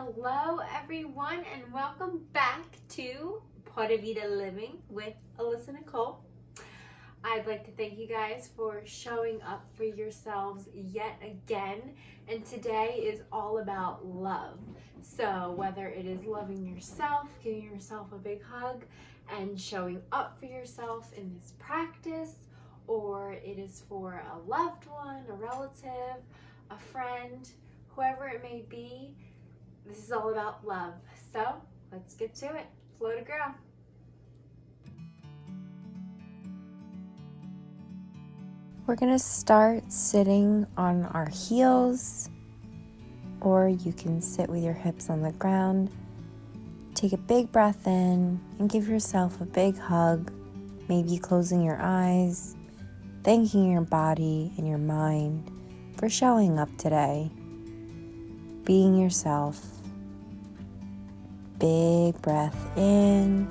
Hello everyone and welcome back to PURA VIDA Living with Alyssa Nicole. I'd like to thank you guys for showing up for yourselves yet again, and today is all about love. So whether it is loving yourself, giving yourself a big hug and showing up for yourself in this practice, or it is for a loved one, a relative, a friend, whoever it may be, this is all about love. So let's get to it. Flow to grow. We're going to start sitting on our heels, or you can sit with your hips on the ground. Take a big breath in and give yourself a big hug, maybe closing your eyes, thanking your body and your mind for showing up today, being yourself. Big breath in,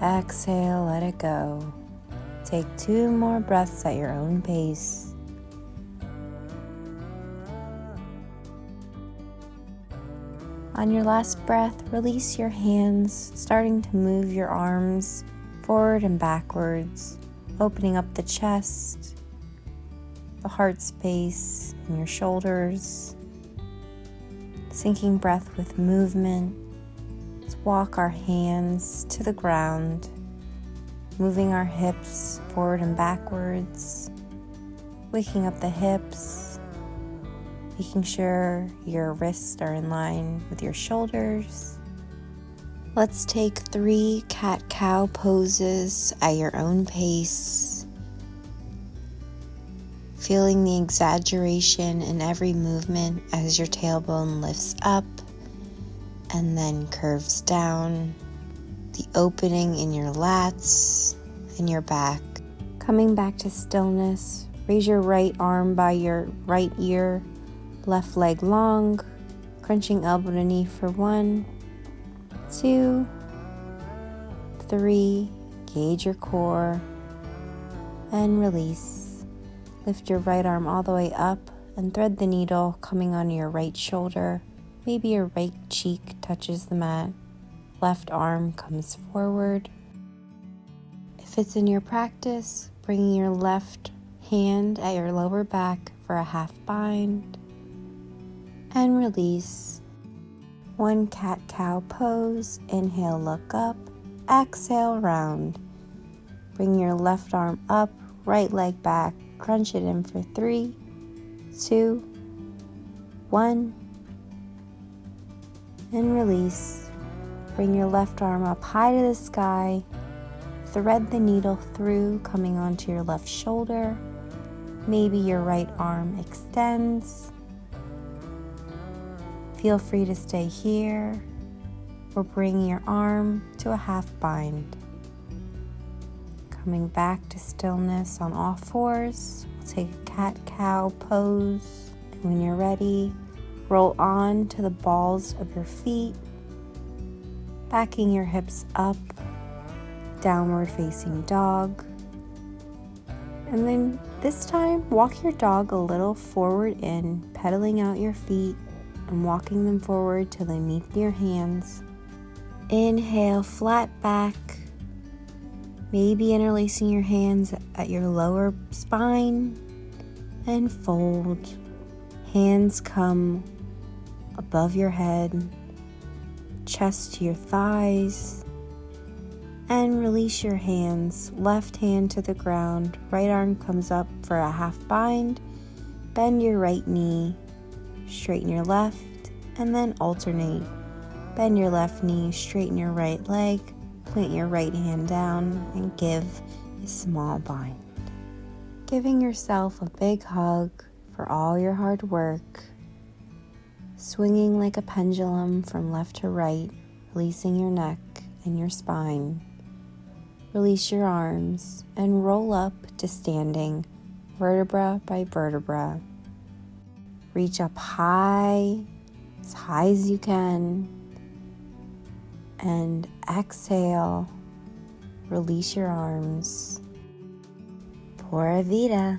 exhale, let it go. Take 2 more breaths at your own pace. On your last breath, release your hands, starting to move your arms forward and backwards, opening up the chest, the heart space, and your shoulders. Sinking breath with movement. Let's walk our hands to the ground, moving our hips forward and backwards, waking up the hips, making sure your wrists are in line with your shoulders. Let's take 3 cat-cow poses at your own pace, feeling the exaggeration in every movement as your tailbone lifts up and then curves down, the opening in your lats and your back. Coming back to stillness, raise your right arm by your right ear, left leg long, crunching elbow to knee for 1, 2, 3, gauge your core, and release. Lift your right arm all the way up and thread the needle coming onto your right shoulder. Maybe your right cheek touches the mat. Left arm comes forward. If it's in your practice, bringing your left hand at your lower back for a half bind. And release. 1 cat-cow pose. Inhale, look up. Exhale, round. Bring your left arm up, right leg back. Crunch it in for 3, 2, 1. And release. Bring your left arm up high to the sky. Thread the needle through, coming onto your left shoulder. Maybe your right arm extends. Feel free to stay here or bring your arm to a half bind. Coming back to stillness on all fours, we'll take a cat-cow pose. And when you're ready, roll on to the balls of your feet, backing your hips up, downward facing dog. And then this time, walk your dog a little forward in, pedaling out your feet and walking them forward till they meet your hands. Inhale, flat back, maybe interlacing your hands at your lower spine, and fold. Hands come above your head, chest to your thighs, and release your hands. Left hand to the ground, right arm comes up for a half bind. Bend your right knee, straighten your left, and then alternate. Bend your left knee, straighten your right leg, plant your right hand down, and give a small bind. Giving yourself a big hug for all your hard work. Swinging like a pendulum from left to right, releasing your neck and your spine. Release your arms and roll up to standing, vertebra by vertebra. Reach up high as you can, and exhale, release your arms. Pura Vida.